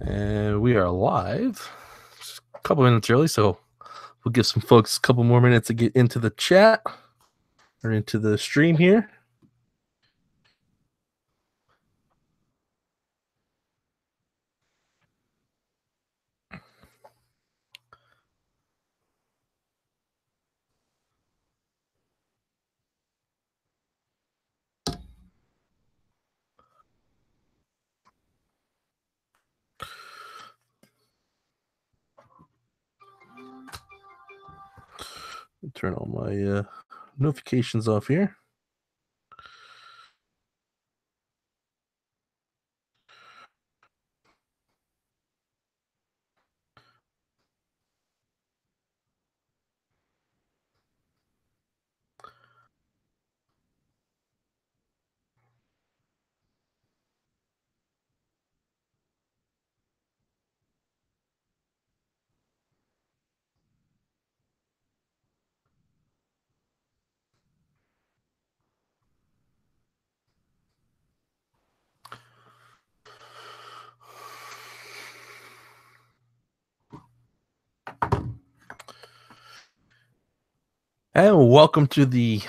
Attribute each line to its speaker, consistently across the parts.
Speaker 1: And we are live. Just a couple minutes early, so we'll give some folks a couple more minutes to get into the chat or into the stream here. Turn all my notifications off here. And welcome to the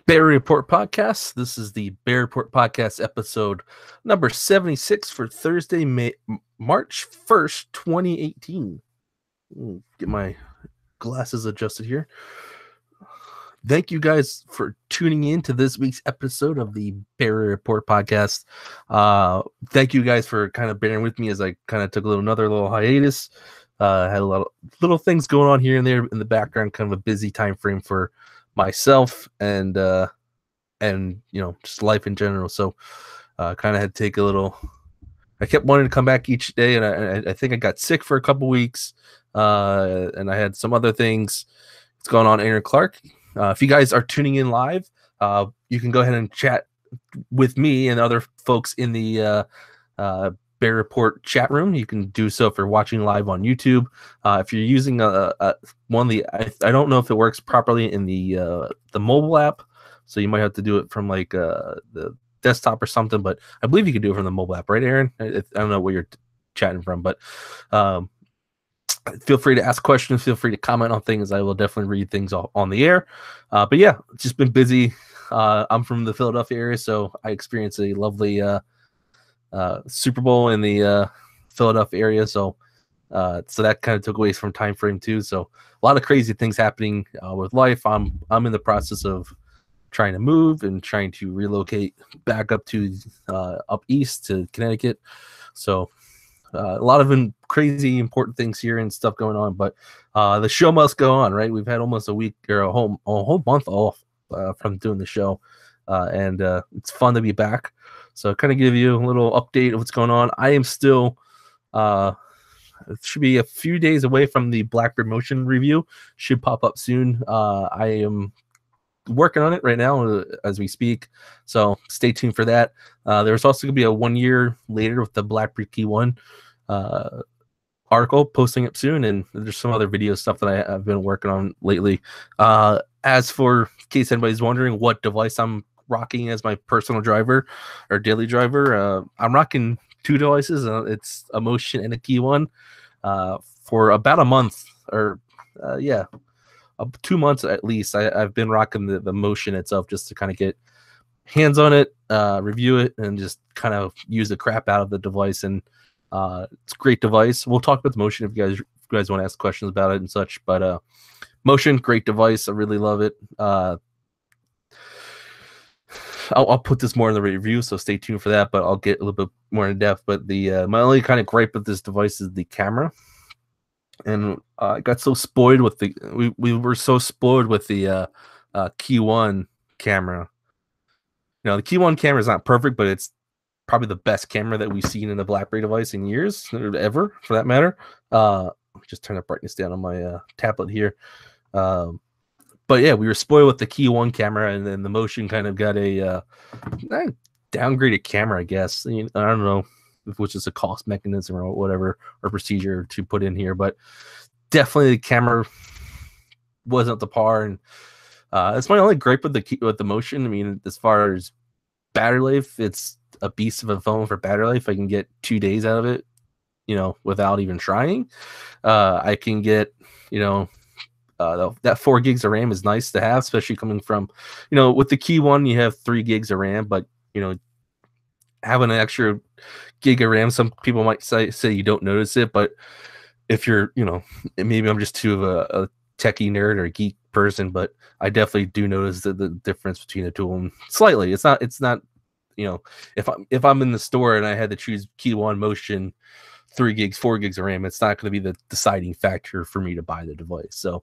Speaker 1: Berry Report podcast. This is the Berry Report podcast episode number 76 for Thursday, March 1st, 2018. Get my glasses adjusted here. Thank you guys for tuning in to this week's episode of the Berry Report podcast. Thank you guys for kind of bearing with me as I kind of took another little hiatus. Had a lot of little things going on here and there in the background, kind of a busy time frame for myself and just life in general. So kind of had to take a little. I kept wanting to come back each day, and I think I got sick for a couple weeks, and I had some other things that's going on. Aaron Clark. If you guys are tuning in live, you can go ahead and chat with me and other folks in the Bear Report chat room. You can do so if you're watching live on YouTube. If you're using one of the, I don't know if it works properly in the mobile app, so you might have to do it from like the desktop or something. But I believe you can do it from the mobile app, right, Aaron? I don't know where you're chatting from, but feel free to ask questions. Feel free to comment on things. I will definitely read things on the air. But yeah, it's just been busy. I'm from the Philadelphia area, so I experienced a lovely Super Bowl in the Philadelphia area. So that kind of took away from time frame too. So a lot of crazy things happening with life. I'm in the process of trying to move and trying to relocate back up to up east to Connecticut. So a lot of crazy important things here and stuff going on, but the show must go on, right? We've had almost a week or a whole month off from doing the show, and it's fun to be back. So kind of give you a little update of what's going on. I am still it should be a few days away from the Blackbird Motion review. Should pop up soon. I am working on it right now as we speak, so stay tuned for that. There's also going to be a 1 year later with the Blackbird Key 1 article posting up soon, and there's some other video stuff that I've been working on lately. As for in case anybody's wondering what device I'm rocking as my personal driver or daily driver, I'm rocking two devices. It's a Motion and a Key 1 for about a month, or 2 months at least. I've been rocking the Motion itself just to kind of get hands on it, review it, and just kind of use the crap out of the device. And it's a great device. We'll talk about the Motion if you guys want to ask questions about it and such. But Motion, great device. I really love it. I'll put this more in the review, so stay tuned for that. But I'll get a little bit more in depth. But the my only kind of gripe with this device is the camera. And I got so spoiled with we were so spoiled with the Key 1 camera. You know, the Key 1 camera is not perfect, but it's probably the best camera that we've seen in a BlackBerry device in years, or ever, for that matter. Just turn the brightness down on my tablet here. But yeah, we were spoiled with the Key 1 camera, and then the Motion kind of got a downgraded camera, I guess. I don't know which is a cost mechanism or whatever, or procedure to put in here, but definitely the camera wasn't up to par. And it's my only gripe with the Motion. I mean, as far as battery life, it's a beast of a phone for battery life. I can get 2 days out of it, without even trying. I can get, that 4 gigs of RAM is nice to have, especially coming from, with the Key One, you have 3 gigs of RAM, but, having an extra gig of RAM, some people might say you don't notice it, but if you're, maybe I'm just too of a techie nerd or a geek person, but I definitely do notice the difference between the two of them slightly. It's not, if I'm in the store and I had to choose Key One Motion, 3 gigs, 4 gigs of RAM, it's not going to be the deciding factor for me to buy the device. So,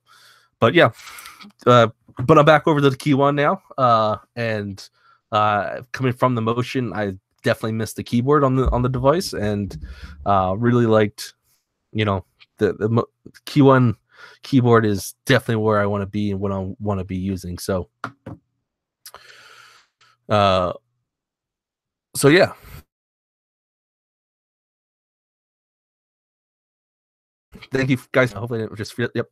Speaker 1: but yeah, but I'm back over to the Key One now, and coming from the Motion, I definitely missed the keyboard on the device, and really liked, the Key One keyboard is definitely where I want to be and what I want to be using. So, yeah. Thank you guys. Hopefully it just feel, yep.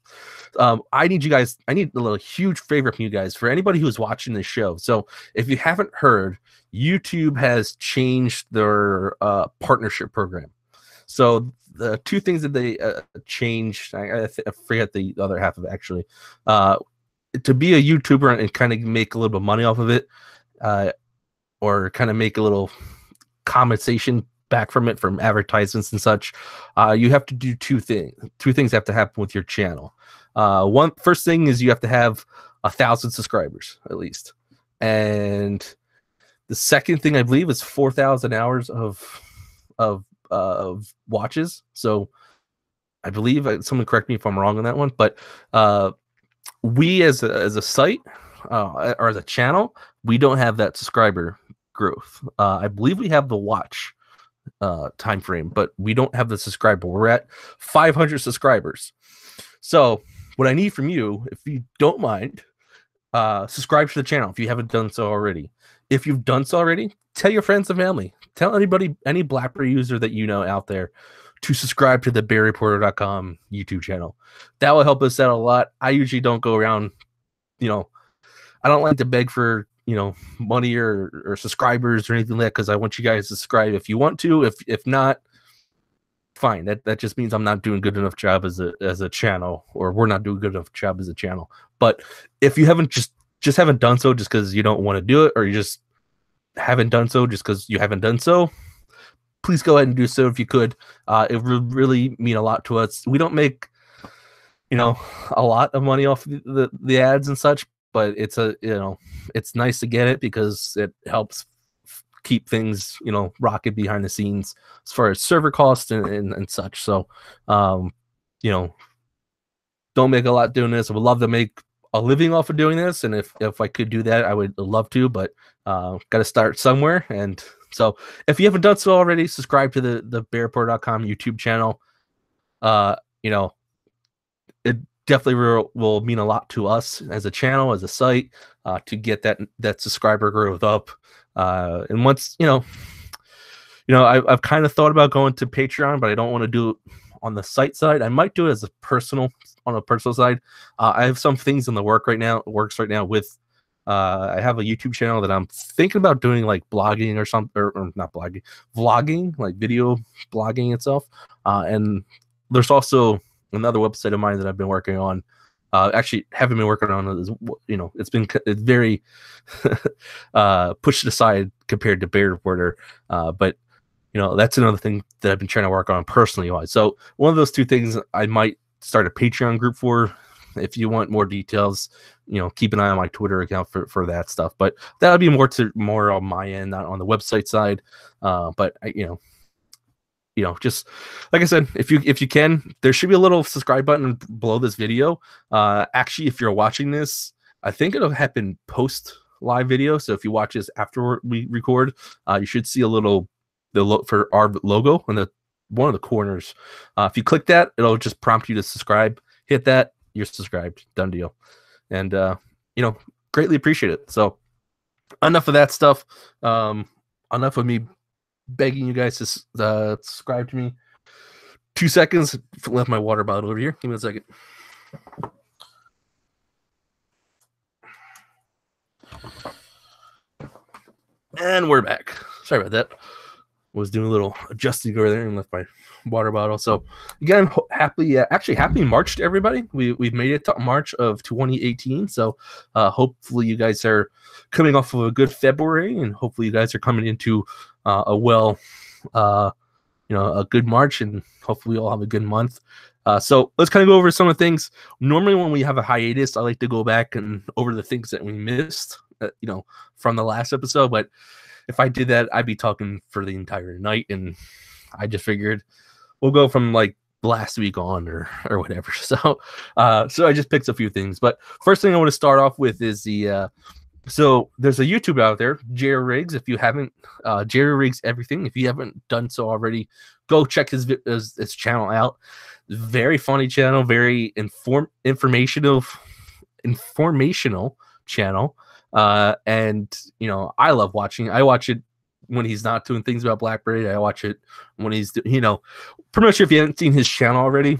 Speaker 1: I need a little huge favor from you guys for anybody who's watching this show. So if you haven't heard, YouTube has changed their partnership program. So the two things that they changed, I forget the other half of it actually. To be a YouTuber and kind of make a little bit of money off of it, or kind of make a little compensation back from it, from advertisements and such, you have to do two things have to happen with your channel. First thing is you have to have 1,000 subscribers at least, and the second thing I believe is 4,000 hours of watches. So I believe, someone correct me if I'm wrong on that one, but we as a site, or as a channel, we don't have that subscriber growth. I believe we have the watch time frame, but we don't have the subscriber. We're at 500 subscribers. So what I need from you, if you don't mind, subscribe to the channel if you haven't done so already. If you've done so already, tell your friends and family. Tell anybody, any BlackBerry user that you know out there, to subscribe to the BerryReporter.com YouTube channel. That will help us out a lot. I usually don't go around, I don't like to beg for money or subscribers or anything like that, because I want you guys to subscribe if you want to. If not, fine. That just means I'm not doing good enough job as a channel, or we're not doing good enough job as a channel. But if you haven't just haven't done so just because you don't want to do it, or you just haven't done so just because you haven't done so, please go ahead and do so if you could. It would really mean a lot to us. We don't make a lot of money off the ads and such, but it's it's nice to get it because it helps keep things rocket behind the scenes as far as server costs and such. So don't make a lot doing this. I would love to make a living off of doing this, and if I could do that, I would love to, but got to start somewhere. And so if you haven't done so already, subscribe to the BerryReporter.com YouTube channel. It definitely will mean a lot to us as a channel, as a site, to get that subscriber growth up. And once I've kind of thought about going to Patreon, but I don't want to do it on the site side. I might do it as on a personal side. I have some things in the works right now with. I have a YouTube channel that I'm thinking about doing, like blogging or something, or not blogging, vlogging, like video blogging itself. And there's also another website of mine that I've been working on. Actually, haven't been working on it. It's very pushed aside compared to BerryReporter. But that's another thing that I've been trying to work on personally. So one of those two things I might start a Patreon group for. If you want more details, keep an eye on my Twitter account for that stuff. But that would be more on my end, not on the website side. But just like I said, if you can, there should be a little subscribe button below this video. Actually, if you're watching this, I think it'll happen post live video. So if you watch this after we record, you should see for our logo in one of the corners. If you click that, it'll just prompt you to subscribe. Hit that, you're subscribed. Done deal. And greatly appreciate it. So enough of that stuff. Enough of me begging you guys to subscribe to me. 2 seconds. Left my water bottle over here. Give me a second. And we're back. Sorry about that. was doing a little adjusting over there and left my water bottle. So again, happy March to everybody. We've made it to March of 2018. So hopefully you guys are coming off of a good February, and hopefully you guys are coming into a good March, and hopefully we all have a good month. So let's kind of go over some of the things. Normally when we have a hiatus, I like to go back and over the things that we missed, from the last episode. But if I did that, I'd be talking for the entire night, and I just figured we'll go from like last week on or whatever. So I just picked a few things. But first thing I want to start off with is so there's a YouTube out there, Jerry Riggs. If you haven't, Jerry Riggs Everything. If you haven't done so already, go check his channel out. Very funny channel, very informational channel. And I love watching. I watch it when he's not doing things about BlackBerry. I watch it when he's pretty much. If you haven't seen his channel already,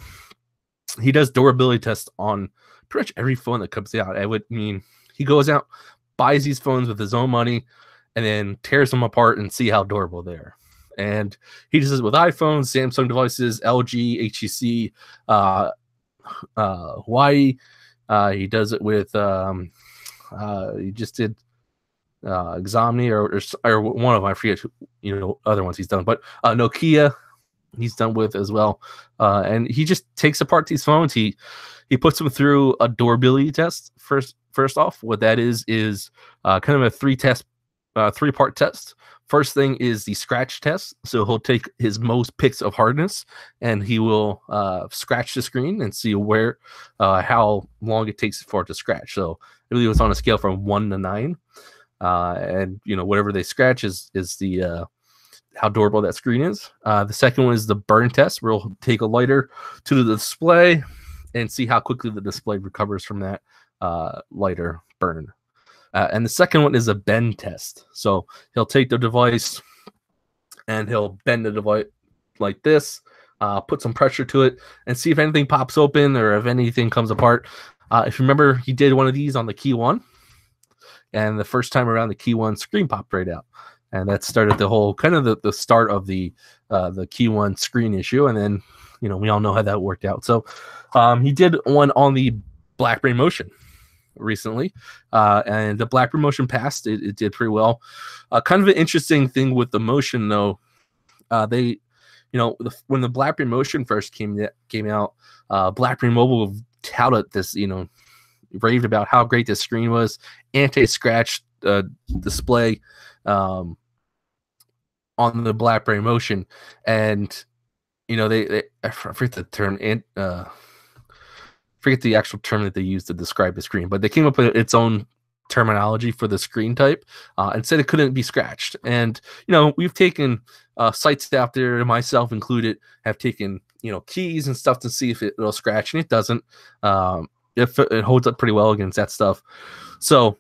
Speaker 1: he does durability tests on pretty much every phone that comes out. He goes out, buys these phones with his own money, and then tears them apart and see how durable they are. And he does this with iPhones, Samsung devices, LG, HTC, Hawaii. He does it with he just did Exomni or one of them, I forget other ones he's done, but Nokia he's done with as well. And he just takes apart these phones. He puts them through a durability test first off. What that is kind of a three-part test. First thing is the scratch test. So he'll take his most picks of hardness and he will scratch the screen and see where how long it takes for it to scratch. So I believe it's on a scale from 1 to 9. And whatever they scratch is the how durable that screen is. The second one is the burn test, where we'll take a lighter to the display and see how quickly the display recovers from that lighter burn. And the second one is a bend test. So he'll take the device and he'll bend the device like this, put some pressure to it, and see if anything pops open or if anything comes apart. If you remember, he did one of these on the Key 1, and the first time around, the Key 1 screen popped right out. And that started the whole kind of the start of the Key 1 screen issue. And then, we all know how that worked out. So he did one on the BlackBerry Motion recently, and the BlackBerry Motion passed. It did pretty well. Kind of an interesting thing with the Motion, though, they, when the BlackBerry Motion first came out, BlackBerry Mobile touted this, raved about how great this screen was, anti-scratch display on the BlackBerry Motion, and they I forget the term, and forget the actual term that they used to describe the screen, but they came up with its own terminology for the screen type, and said it couldn't be scratched. And we've taken sites out there, myself included, have taken keys and stuff to see if it'll scratch, and it doesn't. If it holds up pretty well against that stuff. So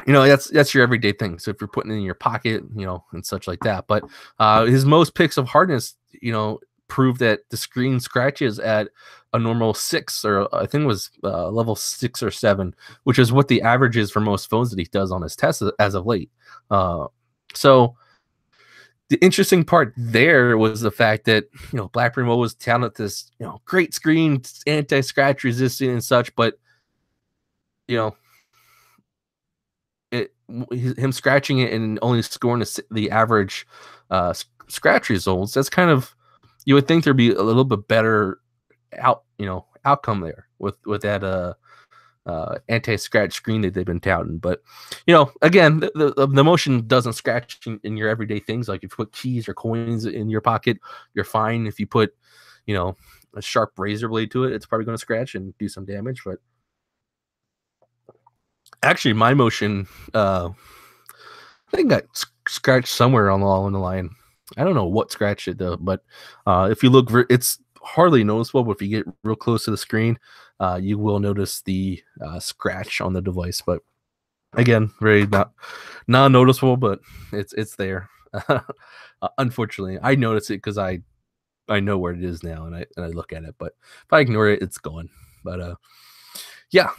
Speaker 1: that's your everyday thing. So if you're putting it in your pocket, and such like that. But his most picks of hardness, prove that the screen scratches at a normal 6, or I think it was level 6 or 7, which is what the average is for most phones that he does on his tests as of late. So the interesting part there was the fact that BlackBerry Mobile was touted this great screen, anti-scratch resistant and such, but him scratching it and only scoring the average scratch results, that's kind of, you would think there'd be a little bit better outcome there with that anti-scratch screen that they've been touting. But again, the Motion doesn't scratch in your everyday things. Like if you put keys or coins in your pocket, you're fine. If you put a sharp razor blade to it, it's probably going to scratch and do some damage. But actually, my Motion I think got scratched somewhere along the line. I don't know what scratched it though, but if you look, it's hardly noticeable. But if you get real close to the screen, you will notice the scratch on the device. But again, very not noticeable, but it's there. Unfortunately, I notice it because I know where it is now, and I look at it. But if I ignore it, it's gone. But yeah.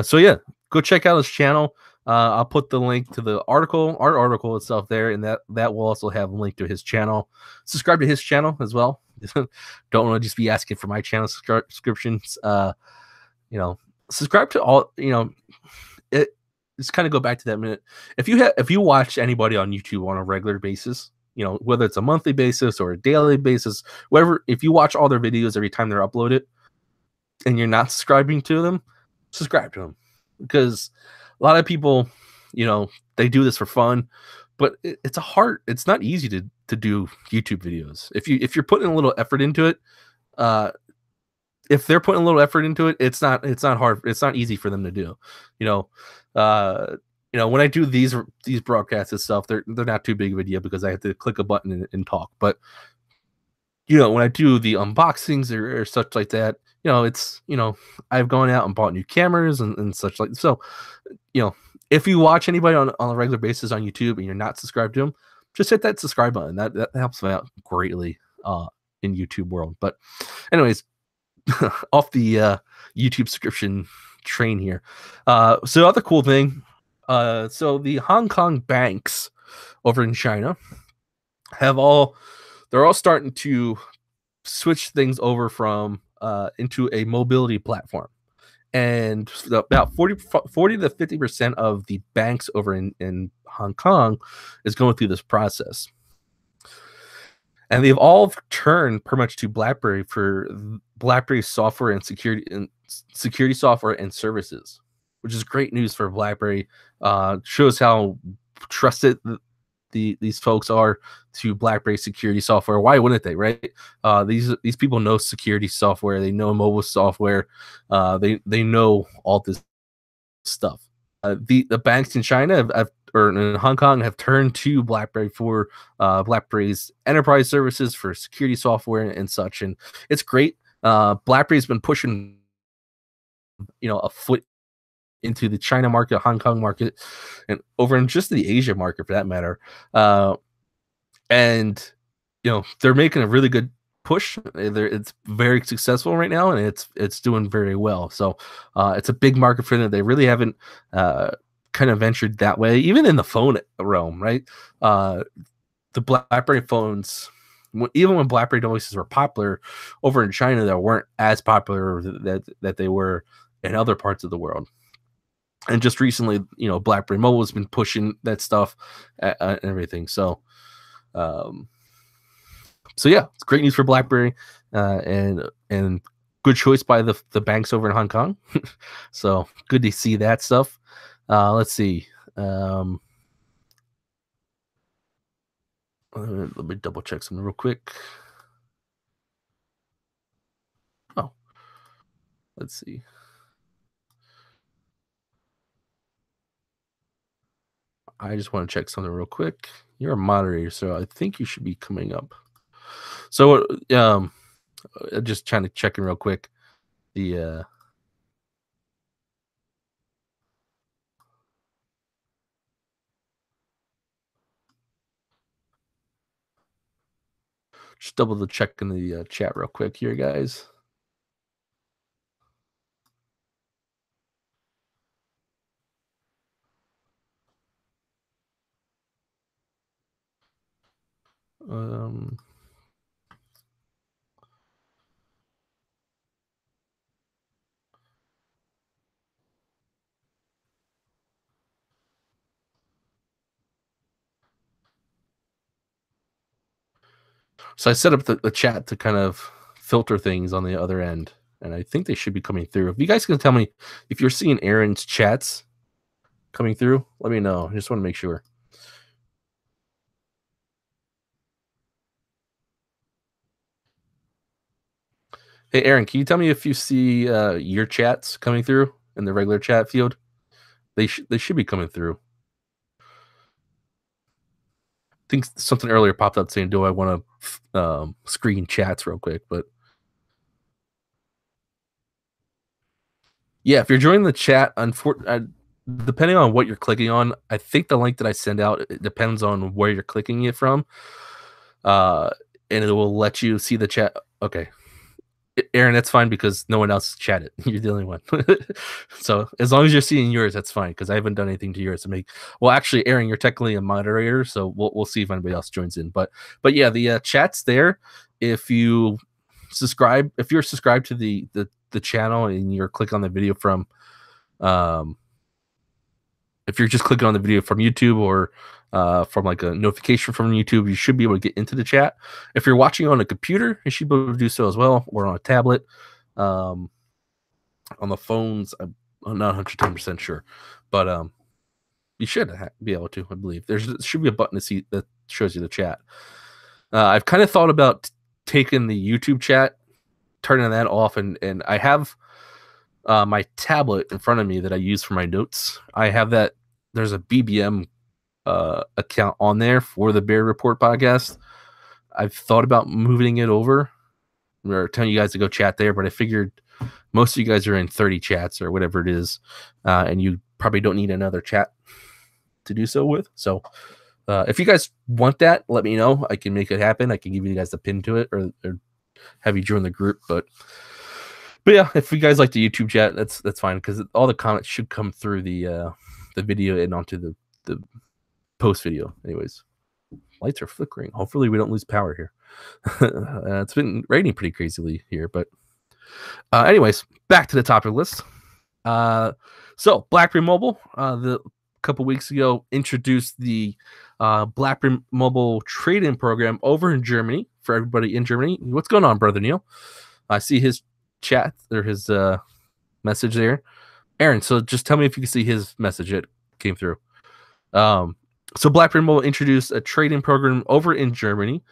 Speaker 1: So yeah, go check out his channel. I'll put the link to the our article itself there, and that will also have a link to his channel. Subscribe to his channel as well. Don't want to just be asking for my channel subscriptions. You know, subscribe to all. It just kind of go back to that minute. If you watch anybody on YouTube on a regular basis, whether it's a monthly basis or a daily basis, whatever, if you watch all their videos every time they're uploaded, and you're not subscribing to them, subscribe to them, because a lot of people, they do this for fun, but it's not easy to do YouTube videos. If you're putting a little effort into it, if they're putting a little effort into it, it's not hard. It's not easy for them to do. When I do these broadcasts and stuff, they're not too big of a deal because I have to click a button and talk. But when I do the unboxings or such like that, I've gone out and bought new cameras and such like. So, if you watch anybody on a regular basis on YouTube and you're not subscribed to them, just hit that subscribe button. That helps me out greatly in YouTube world. But anyways, off the YouTube subscription train here. So other cool thing, so the Hong Kong banks over in China they're all starting to switch things over from into a mobility platform. And about 40 to 50% of the banks over in Hong Kong is going through this process. And they've all turned pretty much to BlackBerry for BlackBerry software and security software and services, which is great news for BlackBerry. Shows how trusted these folks are to BlackBerry security software. Why wouldn't they, right? These people know security software. They know mobile software. They know all this stuff. The banks in China or in Hong Kong have turned to BlackBerry for BlackBerry's enterprise services for security software and such, and it's great. BlackBerry's been pushing, a foot into the China market, Hong Kong market, and over in just the Asia market for that matter. And they're making a really good push. It's very successful right now, and it's doing very well. So it's a big market for them. They really haven't kind of ventured that way, even in the phone realm, right? The BlackBerry phones, even when BlackBerry devices were popular over in China, they weren't as popular that they were in other parts of the world. And just recently, BlackBerry Mobile has been pushing that stuff and everything. So, yeah, it's great news for BlackBerry, and good choice by the banks over in Hong Kong. So good to see that stuff. Let's see. Let me double check something real quick. Oh, let's see. I just want to check something real quick. You're a moderator, so I think you should be coming up. So, just trying to check in real quick. The just double check in the chat real quick here, guys. So I set up the chat to kind of filter things on the other end, and I think they should be coming through. If you guys can tell me if you're seeing Aaron's chats coming through, let me know. I just want to make sure. Hey, Aaron, can you tell me if you see your chats coming through in the regular chat field? They should be coming through. I think something earlier popped up saying, "Do I want to screen chats real quick?" But yeah, if you're joining the chat, depending on what you're clicking on, I think the link that I send out, it depends on where you're clicking it from, and it will let you see the chat. Okay, Aaron, that's fine because no one else chatted. You're the only one. So as long as you're seeing yours, that's fine because I haven't done anything to yours to make. Well, actually, Aaron, you're technically a moderator, so we'll see if anybody else joins in. But yeah, the chat's there. If you subscribe, if you're subscribed to the channel and you're clicking on the video from, if you're just clicking on the video from YouTube or from like a notification from YouTube, you should be able to get into the chat. If you're watching on a computer, you should be able to do so as well, or on a tablet. On the phones, I'm not 110% sure, but you should be able to. I believe there should be a button to see that shows you the chat. I've kind of thought about taking the YouTube chat, turning that off, and I have my tablet in front of me that I use for my notes. I have that. There's a BBM account on there for the Bear Report podcast. I've thought about moving it over or telling you guys to go chat there, but I figured most of you guys are in 30 chats or whatever it is, and you probably don't need another chat to do so with. So if you guys want that, let me know. I can make it happen. I can give you guys the pin to it or have you join the group. But yeah, if you guys like the YouTube chat, that's fine because all the comments should come through the video and onto the post video. Anyways, lights are flickering. Hopefully we don't lose power here. It's been raining pretty crazily here, but anyways, back to the topic list. So BlackBerry Mobile, the couple weeks ago, introduced the BlackBerry Mobile trade-in program over in Germany for everybody in Germany. What's going on, brother Neil? I see his chat or his message there. Aaron, so just tell me if you can see his message that came through. So BlackBerry Mobile introduced a trade-in program over in Germany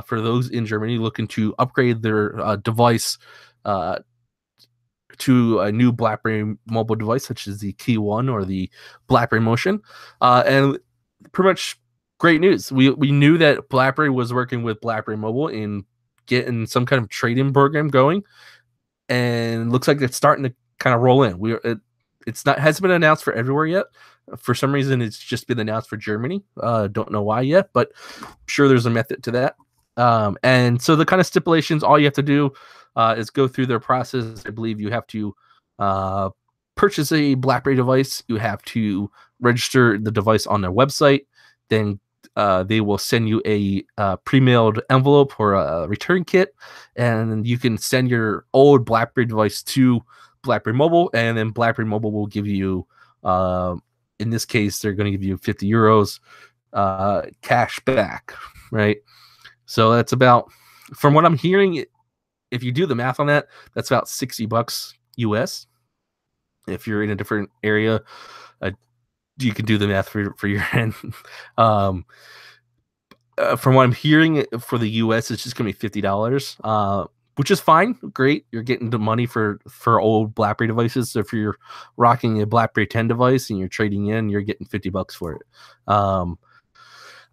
Speaker 1: for those in Germany looking to upgrade their device to a new BlackBerry Mobile device, such as the Key 1 or the BlackBerry Motion. And pretty much great news. We knew that BlackBerry was working with BlackBerry Mobile in getting some kind of trade-in program going, and looks like it's starting to kind of roll in. Hasn't been announced for everywhere yet. For some reason, it's just been announced for Germany. Don't know why yet, but I'm sure there's a method to that. And so the kind of stipulations, all you have to do is go through their process. I believe you have to purchase a BlackBerry device. You have to register the device on their website. Then they will send you a pre-mailed envelope or a return kit, and you can send your old BlackBerry device to BlackBerry Mobile, and then BlackBerry Mobile will give you, in this case, they're going to give you 50 euros cash back, right? So that's about, from what I'm hearing, if you do the math on that, that's about $60 US. If you're in a different area, you can do the math for your end. From what I'm hearing, for the US, it's just going to be $50, which is fine. Great. You're getting the money for old BlackBerry devices. So if you're rocking a BlackBerry 10 device and you're trading in, you're getting $50 for it.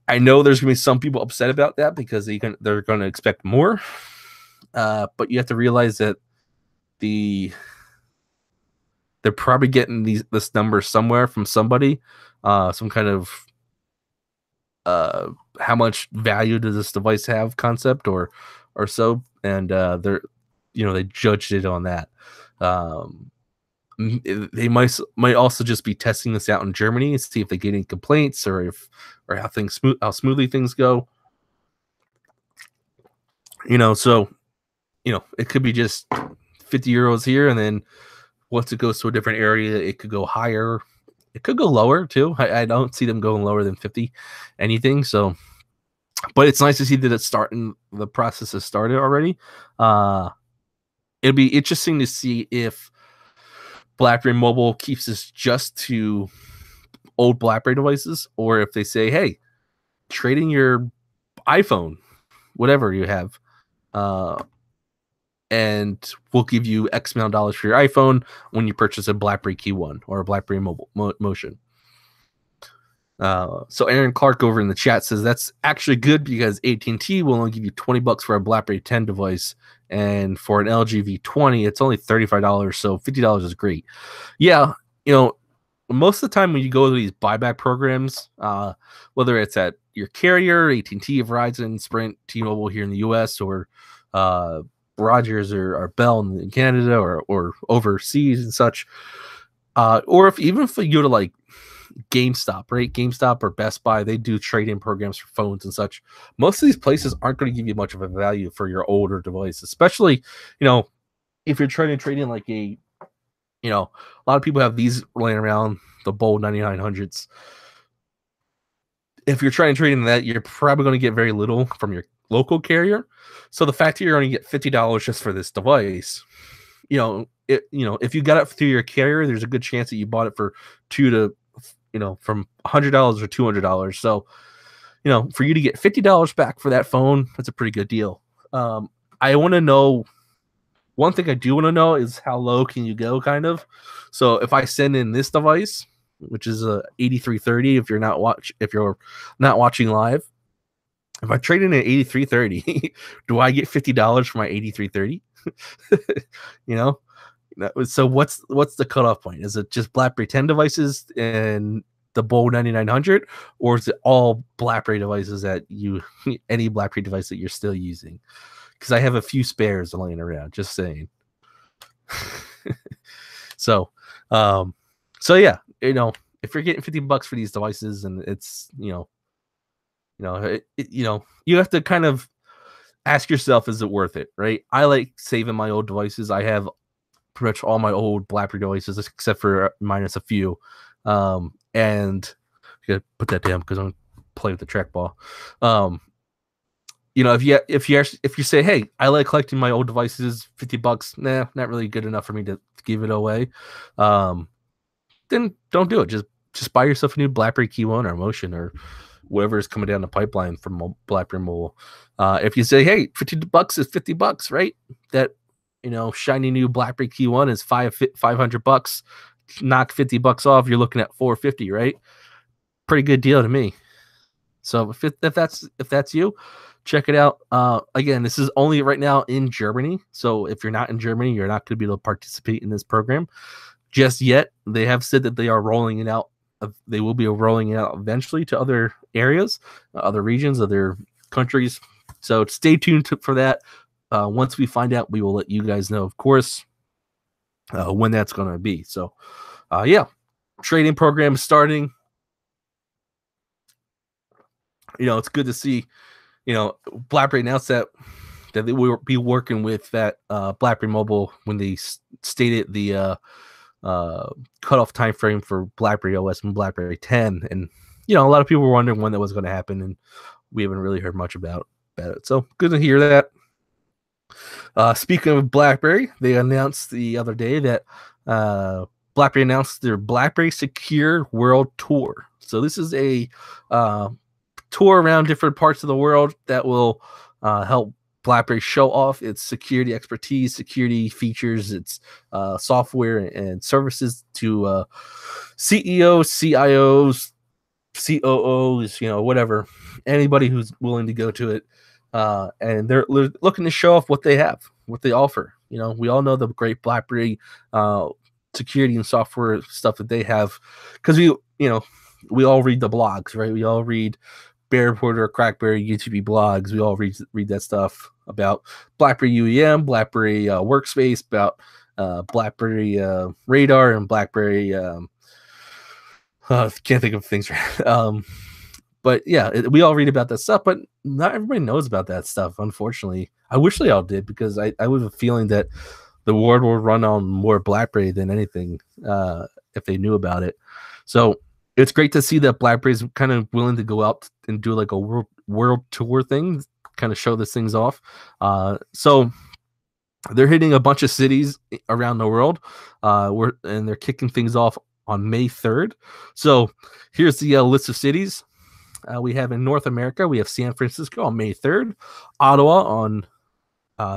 Speaker 1: I know there's going to be some people upset about that because they're going to expect more. But you have to realize that they're probably getting this number somewhere from somebody, some kind of how much value does this device have concept or so, and they judged it on that. They might also just be testing this out in Germany and see if they get any complaints or how smoothly things go. So it could be just 50 euros here, and then once it goes to a different area, it could go higher. It could go lower too. I don't see them going lower than 50 anything. So, but it's nice to see that it's starting. The process has started already. It'll be interesting to see if BlackBerry Mobile keeps this just to old BlackBerry devices, or if they say, hey, trade in your iPhone, whatever you have, and we'll give you X amount of dollars for your iPhone when you purchase a BlackBerry Key 1 or a BlackBerry Mobile Motion. So Aaron Clark over in the chat says that's actually good because AT&T will only give you $20 for a BlackBerry 10 device, and for an LG V20 it's only $35, so $50 is great. Yeah, most of the time when you go to these buyback programs, whether it's at your carrier, AT&T, Verizon, Sprint, T-Mobile here in the US, or Rogers or Bell in Canada or overseas and such. Or even if you go to like GameStop, right? GameStop or Best Buy, they do trade-in programs for phones and such. Most of these places aren't going to give you much of a value for your older device, especially, if you're trying to trade in like a a lot of people have these laying around, the Bold 9900s. If you're trying to trade in that, you're probably going to get very little from your local carrier. So the fact that you're going to get $50 just for this device, if you got it through your carrier, there's a good chance that you bought it for from $100 or $200. So, for you to get $50 back for that phone, that's a pretty good deal. I want to know. One thing I do want to know is how low can you go, kind of. So if I send in this device, which is a 8330, if you're not watching live, if I trade in an 8330, do I get $50 for my 8330? So what's the cutoff point? Is it just BlackBerry 10 devices and the Bold 9900, or is it all BlackBerry devices any BlackBerry device that you're still using? Because I have a few spares laying around, just saying. So yeah, if you're getting $50 for these devices, and it's you have to kind of ask yourself, is it worth it, right? I like saving my old devices. I have pretty much all my old BlackBerry devices except for minus a few, and I gotta put that down because I'm playing with the trackball. If you say, hey, I like collecting my old devices, $50, nah, not really good enough for me to give it away, then don't do it. Just buy yourself a new BlackBerry Key One or Motion or whatever is coming down the pipeline from BlackBerry Mobile. If you say, hey, $50 is $50, right? That shiny new BlackBerry Key One is $500. Knock $50 off, you're looking at $450, right? Pretty good deal to me. So if that's you, check it out. Again, this is only right now in Germany. So if you're not in Germany, you're not going to be able to participate in this program just yet. They have said that they are rolling it out. They will be rolling it out eventually to other areas, other regions, other countries. So stay tuned for that. Once we find out, we will let you guys know, of course, when that's going to be. So, trading program is starting. It's good to see. BlackBerry announced that they will be working with that BlackBerry Mobile when they stated the cutoff time frame for BlackBerry OS and BlackBerry 10, and a lot of people were wondering when that was going to happen, and we haven't really heard much about it. So good to hear that. Speaking of BlackBerry, they announced the other day that BlackBerry announced their BlackBerry Secure World Tour. So this is a tour around different parts of the world that will help BlackBerry show off its security expertise, security features, its software and services to CEOs, CIOs, COOs, whatever, anybody who's willing to go to it. And they're looking to show off what they have, what they offer. We all know the great BlackBerry security and software stuff that they have, because we all read the blogs, right? We all read BerryReporter, Crackberry, YouTube blogs. We all read that stuff about BlackBerry UEM, BlackBerry Workspace, about BlackBerry Radar, and BlackBerry. Can't think of things right. But yeah, we all read about that stuff, but not everybody knows about that stuff, unfortunately. I wish they all did, because I have a feeling that the world will run on more BlackBerry than anything if they knew about it. So it's great to see that BlackBerry's kind of willing to go out and do like a world tour thing, kind of show this things off. So they're hitting a bunch of cities around the world, and they're kicking things off on May 3rd. So here's the list of cities. We have in North America, we have San Francisco on May 3rd, Ottawa on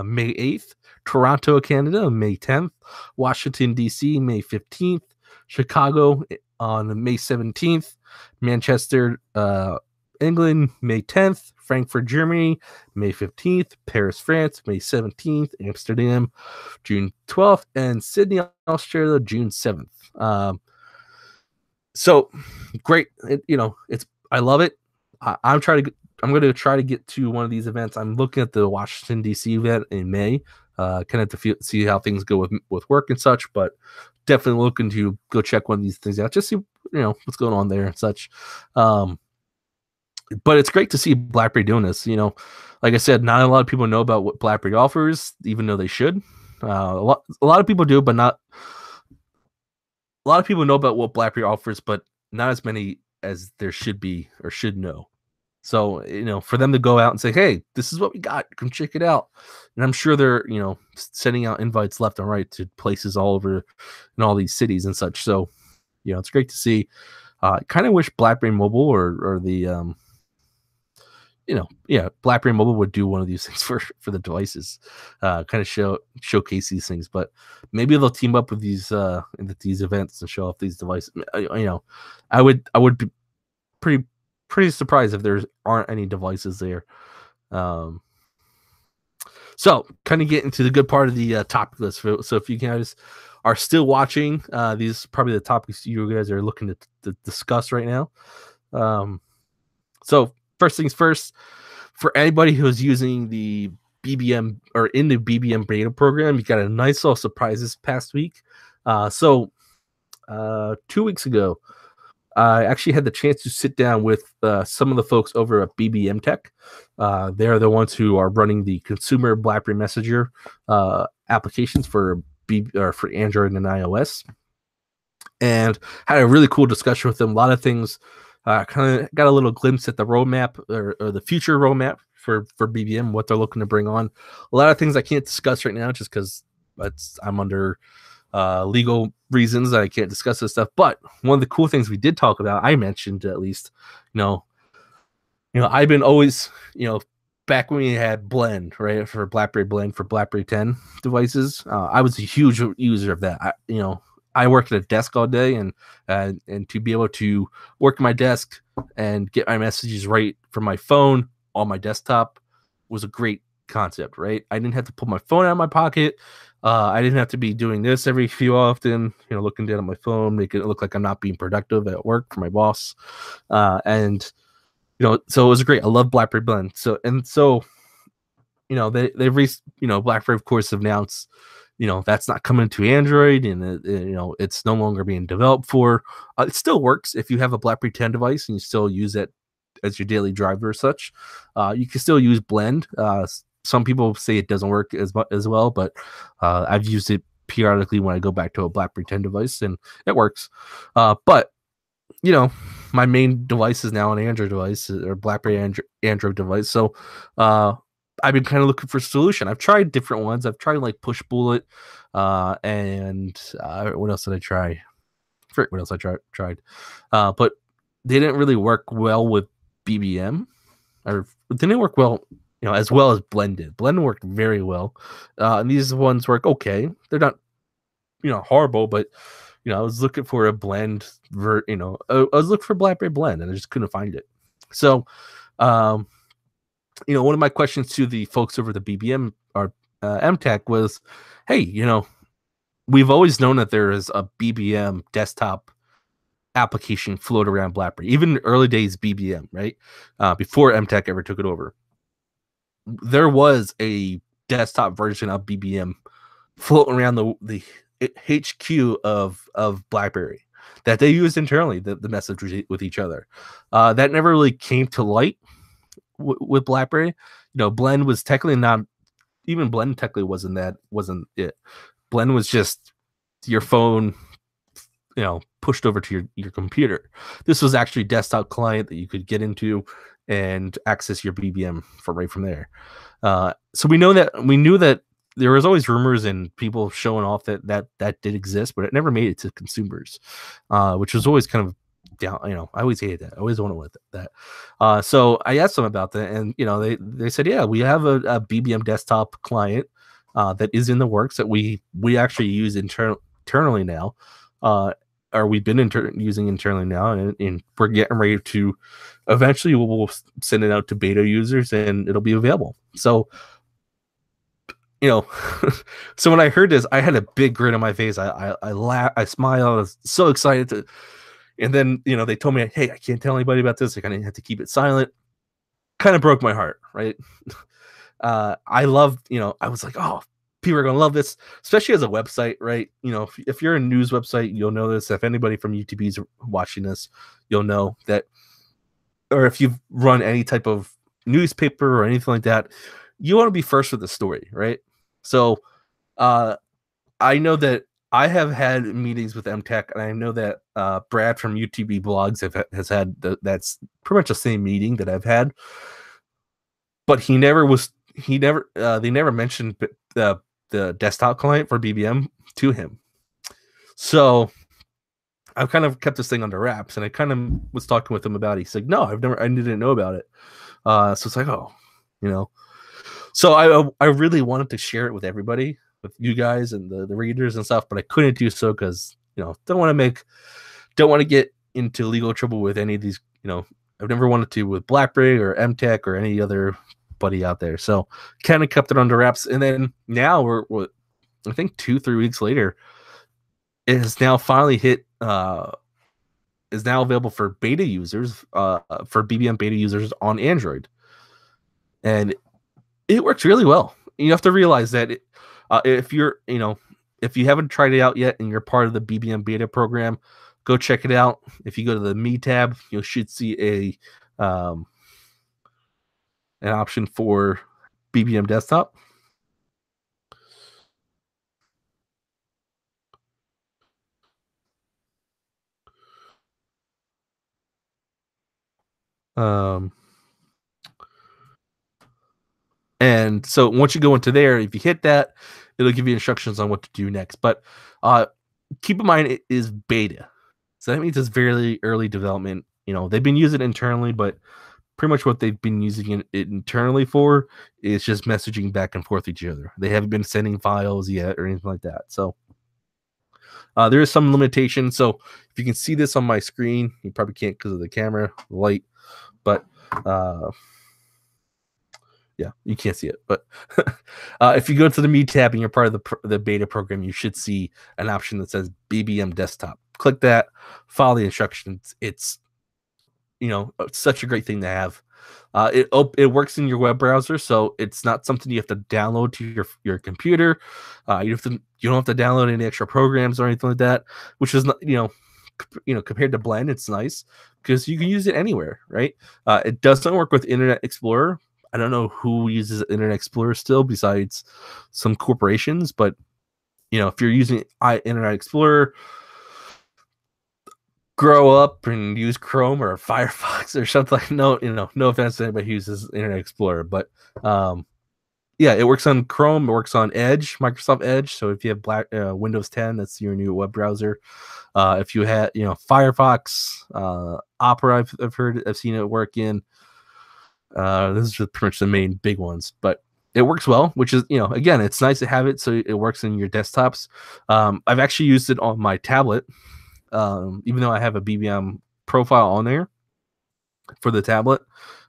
Speaker 1: May 8th, Toronto, Canada on May 10th, Washington, D.C. May 15th, Chicago on May 17th, Manchester, England, May 10th, Frankfurt, Germany, May 15th, Paris, France, May 17th, Amsterdam, June 12th, and Sydney, Australia, June 7th. So great. I love it. I'm going to try to get to one of these events. I'm looking at the Washington, D.C. event in May. kind of to see how things go with work and such. But definitely looking to go check one of these things out, just see what's going on there and such. But it's great to see BlackBerry doing this. Like I said, not a lot of people know about what BlackBerry offers, even though they should. A lot of people do, but not a lot of people know about what BlackBerry offers, but not as many as there should be or should know. So, for them to go out and say, "Hey, this is what we got. Come check it out." And I'm sure they're, sending out invites left and right to places all over in all these cities and such. So, it's great to see. I kind of wish BlackBerry Mobile or the BlackBerry Mobile would do one of these things for the devices, kind of showcase these things. But maybe they'll team up with these events and show off these devices. I would be pretty surprised if there aren't any devices there. So kind of get into the good part of the topic list. So if you guys are still watching, these are probably the topics you guys are looking to discuss right now. So first things first, for anybody who's using the BBM or in the BBM beta program, you got a nice little surprise this past week. So 2 weeks ago, I actually had the chance to sit down with some of the folks over at BBM Tech. They're the ones who are running the consumer BlackBerry Messenger applications for Android and iOS, and had a really cool discussion with them. A lot of things. Kind of got a little glimpse at the roadmap or the future roadmap for BBM, what they're looking to bring on. A lot of things I can't discuss right now just because I'm under legal reasons that I can't discuss this stuff. But one of the cool things we did talk about, I mentioned at least, I've been always, back when we had Blend, right, for BlackBerry Blend for BlackBerry 10 devices, I was a huge user of that. I worked at a desk all day, and to be able to work at my desk and get my messages right from my phone on my desktop was a great concept, right? I didn't have to pull my phone out of my pocket. I didn't have to be doing this every few often, looking down at my phone, making it look like I'm not being productive at work for my boss. So it was great. I love BlackBerry Blend. So BlackBerry, of course, announced, that's not coming to Android, and it's no longer being developed for. It still works if you have a BlackBerry 10 device and you still use it as your daily driver or such. You can still use Blend. Some people say it doesn't work as well, but I've used it periodically when I go back to a BlackBerry 10 device, and it works. But my main device is now an Android device or BlackBerry Android device. So I've been kind of looking for a solution. I've tried different ones. I've tried like Push Bullet, and what else did I try? What else I tried? But they didn't really work well with BBM, or didn't work well, as well as Blend did. Blend worked very well, and these ones work okay. They're not, horrible, but I was looking for a Blend. I was looking for BlackBerry Blend, and I just couldn't find it. So, one of my questions to the folks over the BBM or MTech was, hey, we've always known that there is a BBM desktop application float around BlackBerry, even early days BBM, right? Before MTech ever took it over. There was a desktop version of BBM floating around the HQ of BlackBerry that they used internally, the message with each other. That never really came to light with BlackBerry. Blend was technically not, even Blend technically wasn't it. Blend was just your phone, pushed over to your computer. This was actually a desktop client that you could get into and access your BBM right from there. So we knew that there was always rumors and people showing off that did exist, but it never made it to consumers, which was always kind of down. I always hated that. I always wanted with that. So I asked them about that, and they said, yeah, we have a BBM desktop client that is in the works that we actually use internally now. Or we've been using internally now, and we're getting ready to eventually we'll send it out to beta users and it'll be available. So, so when I heard this, I had a big grin on my face. I laughed, I smiled, I was so excited and then, they told me, hey, I can't tell anybody about this. I kind of had to keep it silent. Kind of broke my heart, right? I loved, I was like, oh, People are going to love this, especially as a website, right? You know, if you're a news website, you'll know this. If anybody from UTB is watching this, you'll know that. Or if you've run any type of newspaper or anything like that, you want to be first with the story, right? So uh, I know that I have had meetings with MTech, and I know that Brad from UTB Blogs has had that's pretty much the same meeting that I've had, but they never mentioned the desktop client for BBM to him. So I've kind of kept this thing under wraps, and I kind of was talking with him about it. He's like, "No, I didn't know about it." So it's like, oh, you know. So I really wanted to share it with everybody, with you guys and the readers and stuff, but I couldn't do so because don't want to get into legal trouble with any of these. I've never wanted to with BlackBerry or MTech or any other buddy out there. So kind of kept it under wraps, and then now we're I think 2-3 weeks later, it has now finally hit. Is now available for beta users, for BBM beta users on Android, and it works really well. You have to realize that if if you haven't tried it out yet and you're part of the BBM beta program, go check it out. If you go to the Me tab, you should see an option for BBM desktop. And so once you go into there, if you hit that, it'll give you instructions on what to do next. But keep in mind, it is beta. So that means it's very early development. They've been using it internally, but pretty much what they've been using it internally for is just messaging back and forth with each other. They haven't been sending files yet or anything like that. So there is some limitation. So if you can see this on my screen, you probably can't because of the camera light, but yeah, you can't see it. But if you go to the Me tab and you're part of the beta program, you should see an option that says BBM desktop. Click that, follow the instructions. It's such a great thing to have. It works in your web browser, so it's not something you have to download to your computer. You don't have to download any extra programs or anything like that, which is not compared to Blend, it's nice because you can use it anywhere, right? It doesn't work with Internet Explorer. I don't know who uses Internet Explorer still besides some corporations, but if you're using Internet Explorer, grow up and use Chrome or Firefox or something. No offense to anybody who uses Internet Explorer, but yeah, it works on Chrome. It works on Edge, Microsoft Edge. So if you have Windows 10, that's your new web browser. If you had Firefox, Opera, I've seen it work in. This is pretty much the main big ones, but it works well, which is again, it's nice to have it so it works in your desktops. I've actually used it on my tablet. Even though I have a BBM profile on there for the tablet,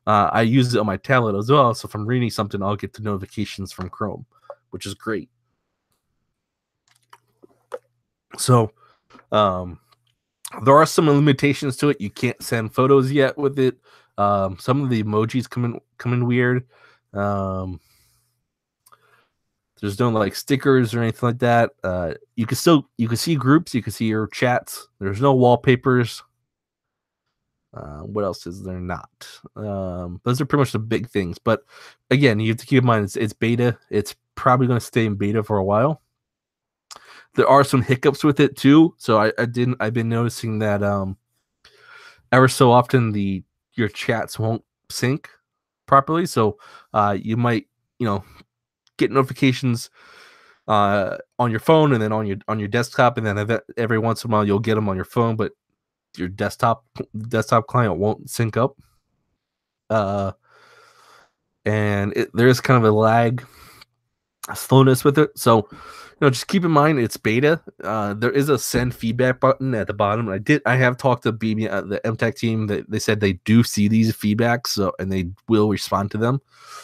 Speaker 1: I use it on my tablet as well. So if I'm reading something, I'll get the notifications from Chrome, which is great. So there are some limitations to it. You can't send photos yet with it. Some of the emojis come in weird. There's no stickers or anything like that. You can see groups, you can see your chats. There's no wallpapers. What else is there not? Those are pretty much the big things. But again, you have to keep in mind it's beta. It's probably going to stay in beta for a while. There are some hiccups with it too. So I've been noticing that ever so often your chats won't sync properly. So you might get notifications on your phone and then on your desktop, and then every once in a while you'll get them on your phone, but your desktop client won't sync up. And there's kind of a slowness with it. So just keep in mind it's beta. There is a send feedback button at the bottom. I have talked to the MTech team that they said they do see these feedbacks, and they will respond to them.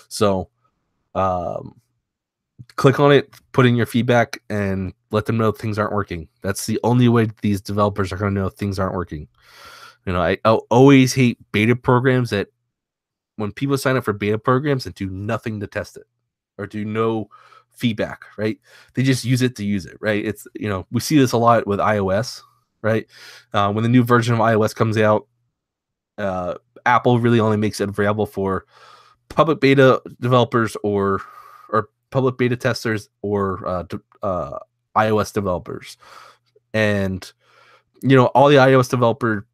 Speaker 1: So click on it, put in your feedback, and let them know things aren't working. That's the only way these developers are going to know things aren't working. I always hate beta programs that when people sign up for beta programs and do nothing to test it or do no feedback, right? They just use it to use it, right? It's, we see this a lot with iOS, right? When the new version of iOS comes out, Apple really only makes it available for public beta developers or public beta testers or iOS developers. And all the iOS developer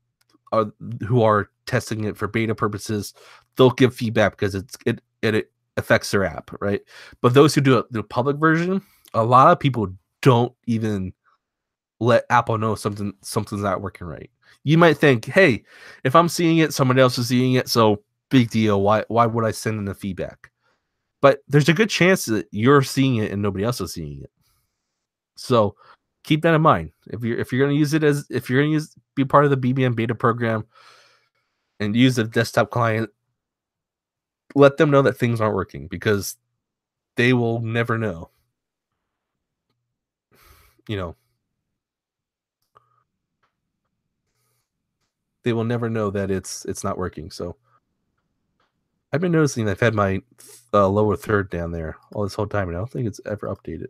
Speaker 1: who are testing it for beta purposes, they'll give feedback because it affects their app, right? But those who do the public version, a lot of people don't even let Apple know something's not working right. You might think, hey, if I'm seeing it, someone else is seeing it, so big deal. Why would I send in the feedback? But there's a good chance that you're seeing it and nobody else is seeing it. So keep that in mind. If you're going to be part of the BBM beta program and use the desktop client, let them know that things aren't working, because they will never know. They will never know that it's not working. So I've been noticing I've had my lower third down there all this whole time, and I don't think it's ever updated.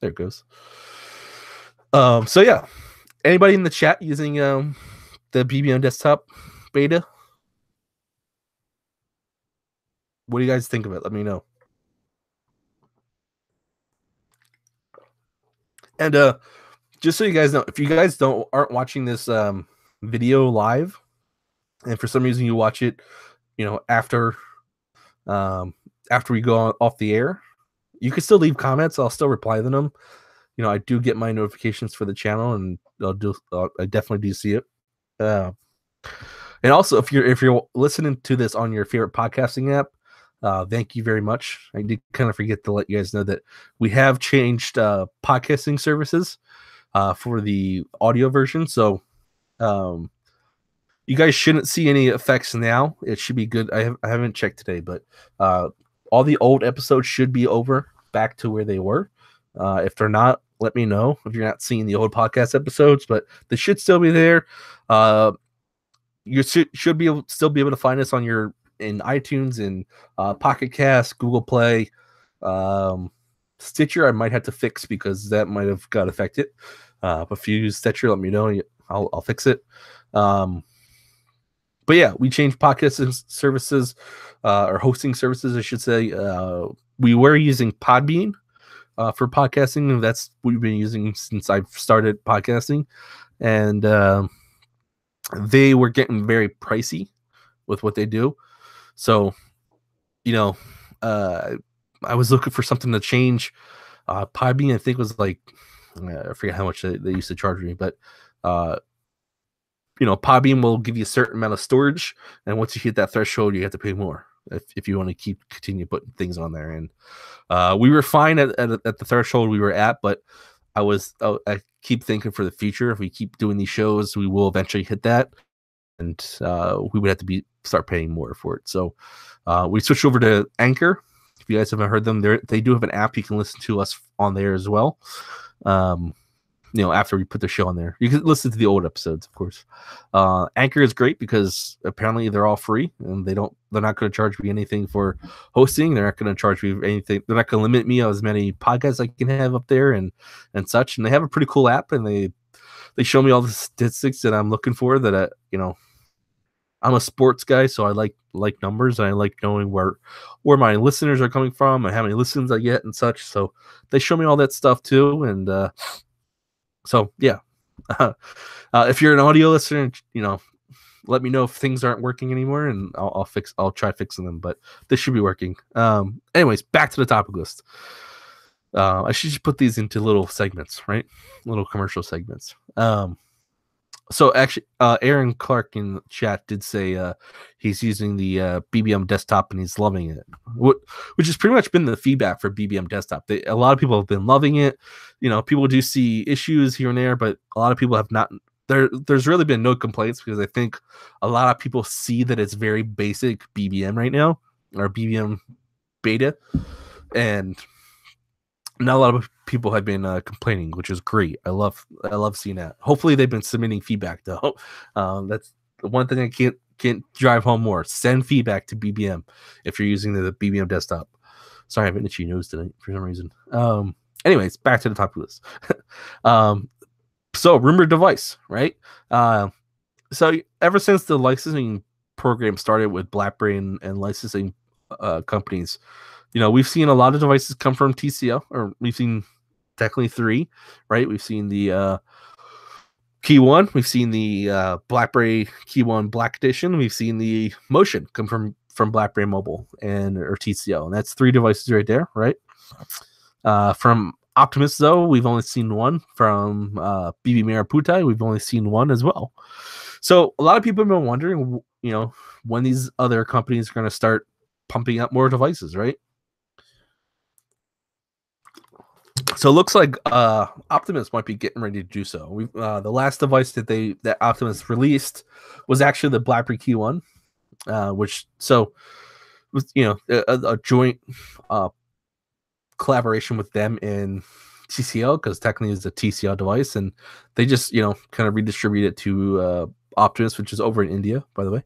Speaker 1: There it goes. So yeah, anybody in the chat using the BBM desktop beta? What do you guys think of it? Let me know. And just so you guys know, if you guys aren't watching this video live, and for some reason you watch it, after we go off the air, you can still leave comments. I'll still reply to them. I do get my notifications for the channel, and I definitely do see it. And also, if you're listening to this on your favorite podcasting app, thank you very much. I did kind of forget to let you guys know that we have changed podcasting services for the audio version. So you guys shouldn't see any effects now. It should be good. I haven't checked today, but all the old episodes should be back to where they were. If they're not, let me know if you're not seeing the old podcast episodes, but they should still be there. You should still be able to find us in iTunes and Pocket Cast, Google Play, Stitcher. I might have to fix because that might have got affected. If you use Stitcher, let me know. I'll fix it. But yeah, we changed podcast services, or hosting services, I should say. We were using Podbean for podcasting, and that's what we've been using since I've started podcasting. And they were getting very pricey with what they do. So, I was looking for something to change. Podbean, I think, was like, I forget how much they used to charge me, but Podbean will give you a certain amount of storage, and once you hit that threshold, you have to pay more if you want to continue putting things on there. And we were fine at the threshold we were at, but I keep thinking for the future, if we keep doing these shows, we will eventually hit that, and we would have to start paying more for it. So we switched over to Anchor. If you guys haven't heard them, they do have an app you can listen to us on there as well. After we put the show on there, you can listen to the old episodes, of course. Anchor is great because apparently they're all free, and they're not going to charge me anything for hosting. They're not going to charge me anything. They're not going to limit me on as many podcasts I can have up there and such. And they have a pretty cool app, and they show me all the statistics that I'm looking for. That I'm a sports guy, so I like numbers, and I like knowing where my listeners are coming from and how many listens I get and such. So they show me all that stuff too, and so yeah. If you're an audio listener, let me know if things aren't working anymore, and I'll try fixing them. But this should be working. Anyways, back to the topic list. I should just put these into little segments, right? Little commercial segments. So actually, Aaron Clark in the chat did say he's using the BBM desktop and he's loving it, which has pretty much been the feedback for BBM desktop. A lot of people have been loving it. People do see issues here and there, but a lot of people have not. There's really been no complaints, because I think a lot of people see that it's very basic BBM right now, or BBM beta, and not a lot of people have been complaining, which is great. I love seeing that. Hopefully they've been submitting feedback though. That's the one thing I Can't drive home more. Send feedback to BBM if you're using the BBM desktop. Sorry, I have an itchy nose tonight for some reason. Anyways, back to the topic list. So rumored device, right? So ever since the licensing program started with BlackBerry and licensing companies, we've seen a lot of devices come from TCL, or we've seen technically 3, right? We've seen the Key One, we've seen the BlackBerry Key One Black Edition, we've seen the Motion come from BlackBerry Mobile or TCL, and that's 3 devices right there, right? From Optimus, though, we've only seen one. From BerryReporter, we've only seen one as well. So a lot of people have been wondering, when these other companies are going to start pumping out more devices, right? So it looks like Optimus might be getting ready to do so. The last device that Optimus released was actually the BlackBerry Key One, which was a joint collaboration with them in TCL, because technically it's a TCL device, and they just kind of redistribute it to Optimus, which is over in India, by the way.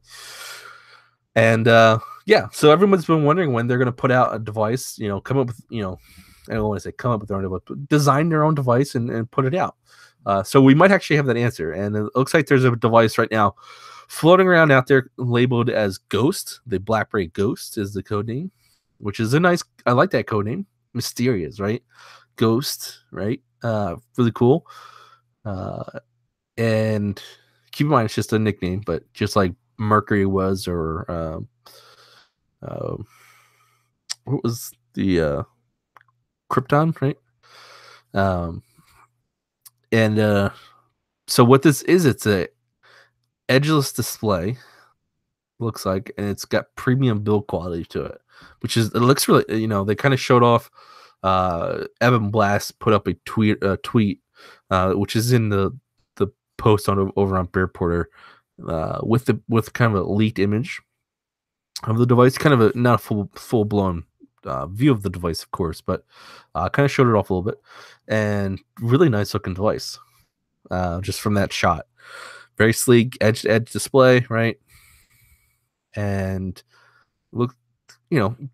Speaker 1: And so everyone's been wondering when they're going to put out a device, come up with I don't want to say come up with their own device, but design their own device and put it out. So we might actually have that answer. And it looks like there's a device right now floating around out there labeled as Ghost. The BlackBerry Ghost is the code name, which is I like that code name. Mysterious, right? Ghost, right? Really cool. And keep in mind, it's just a nickname, but just like Mercury was, or what was the Krypton, right? So what this is, it's a edgeless display, looks like, and it's got premium build quality to it, it looks really, they kind of showed off. Evan Blast put up a tweet, which is in the post over on BerryReporter, with kind of a leaked image of the device, kind of not a full blown view of the device, of course, but kind of showed it off a little bit, and really nice looking device, just from that shot. Very sleek, edge display, right? And look,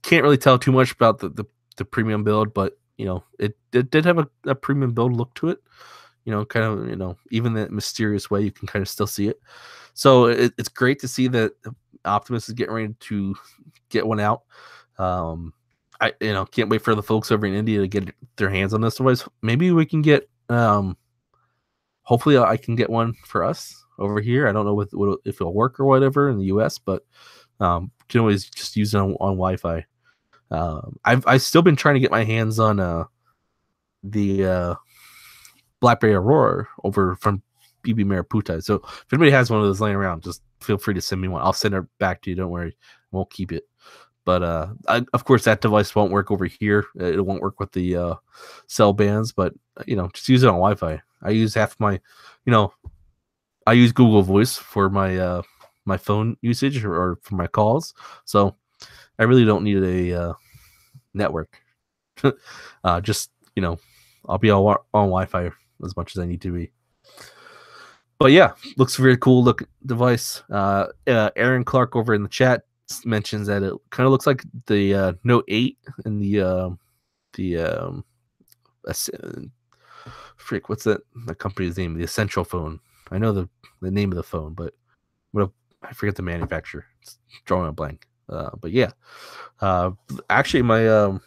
Speaker 1: can't really tell too much about the premium build, but it did have a premium build look to it. Kind of, even that mysterious way, you can kind of still see it. So it's great to see that Optimus is getting ready to get one out. I can't wait for the folks over in India to get their hands on this device. Maybe we can get, hopefully I can get one for us over here. I don't know if it'll work or whatever in the US, but you can always just use it on Wi-Fi. I've still been trying to get my hands on the BlackBerry Aurora over from BerryReporter. So if anybody has one of those laying around, just feel free to send me one. I'll send it back to you. Don't worry, I won't keep it. But of course, that device won't work over here. It won't work with the cell bands. But just use it on Wi-Fi. I use half my, I use Google Voice for my my phone usage or for my calls. So I really don't need a network. Just I'll be on Wi-Fi as much as I need to be. But yeah, looks very cool look device. Aaron Clark over in the chat mentions that it kind of looks like the Note 8 and what's that the company's name? The Essential phone. I know the name of the phone, but I forget the manufacturer. It's drawing a blank. But yeah, actually my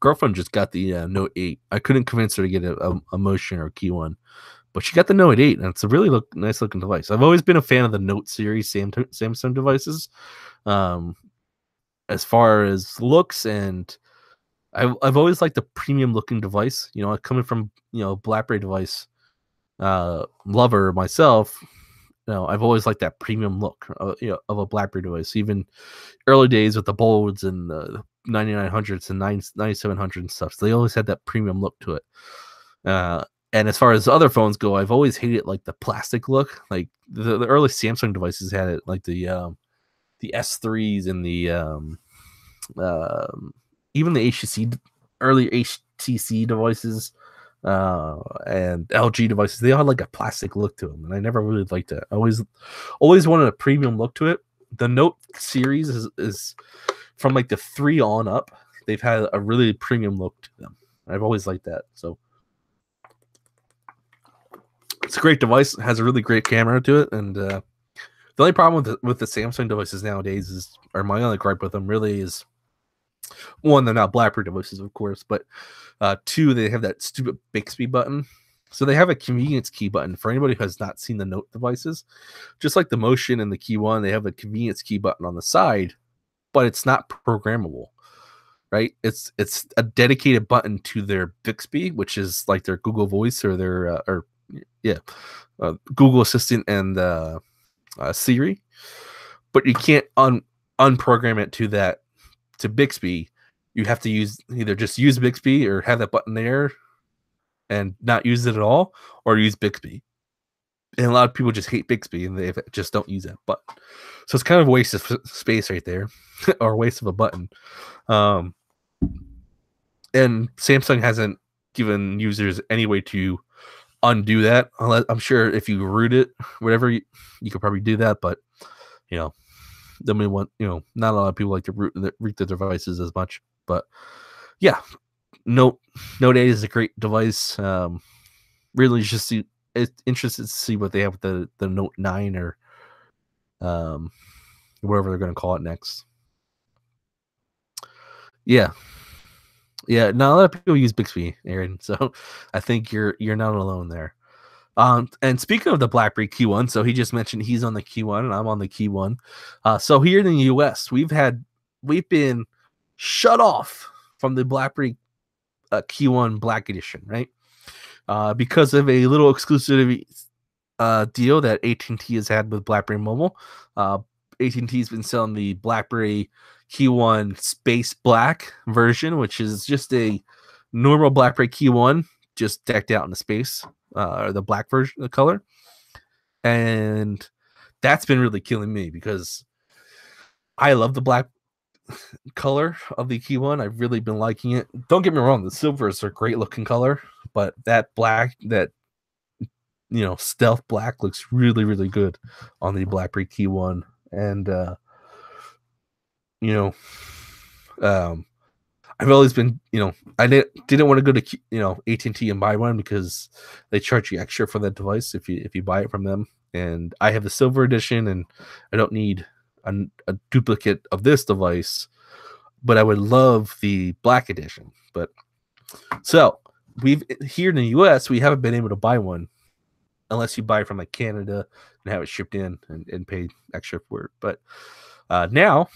Speaker 1: girlfriend just got the Note 8. I couldn't convince her to get a Motion or a Key One, but she got the Note 8, and it's a really nice looking device. I've always been a fan of the Note series Samsung devices, as far as looks, and I've always liked the premium looking device. Coming from BlackBerry device lover myself. I've always liked that premium look, of a BlackBerry device. Even early days with the Bolds and the 9900s and 9700s and stuff. So they always had that premium look to it. And as far as other phones go, I've always hated like the plastic look. Like the early Samsung devices had it, like the S3s and the even the HTC early HTC devices. and LG devices. They all had like a plastic look to them, and I never really liked it. I always wanted a premium look to it. The Note series is from like the 3 on up. They've had a really premium look to them. I've always liked that. So it's a great device. It has a really great camera to it, and the only problem with the Samsung devices nowadays is, or my only gripe with them really is, one, they're not BlackBerry devices, of course, but two, they have that stupid Bixby button. So they have a convenience key button for anybody who has not seen the Note devices. Just like the Motion and the Key One, they have a convenience key button on the side, but it's not programmable, right? It's a dedicated button to their Bixby, which is like their Google Voice or their Google Assistant and Siri, but you can't unprogram it to Bixby. You have to either just use Bixby or have that button there and not use it at all, or use Bixby. And a lot of people just hate Bixby and they just don't use that button. So it's kind of a waste of space right there, or a waste of a button. And Samsung hasn't given users any way to undo that. I'm sure if you root it, whatever, you could probably do that, but not a lot of people like to root the devices as much. But yeah, Note 8 is a great device. Really just interested to see what they have with the Note 9 or whatever they're going to call it next. Yeah, not a lot of people use Bixby, Aaron, so I think you're not alone there. And speaking of the BlackBerry Key One, so he just mentioned he's on the Key One and I'm on the Key One. So here in the US, we've been shut off from the BlackBerry Key One Black Edition, right? Because of a little exclusivity deal that AT&T has had with BlackBerry Mobile. AT&T has been selling the BlackBerry Key One Space Black version, which is just a normal BlackBerry Key One, just decked out in the space, or the black version of color. And that's been really killing me because I love the black color of the Key One. I've really been liking it. Don't get me wrong, the silver is a great looking color, but that black, that stealth black, looks really, really good on the BlackBerry Key One. And I've always been, I didn't want to go to AT&T and buy one because they charge you extra for that device if you buy it from them. And I have the silver edition, and I don't need a duplicate of this device, but I would love the black edition. But so here in the US, we haven't been able to buy one unless you buy from like Canada and have it shipped in and pay extra for it. But now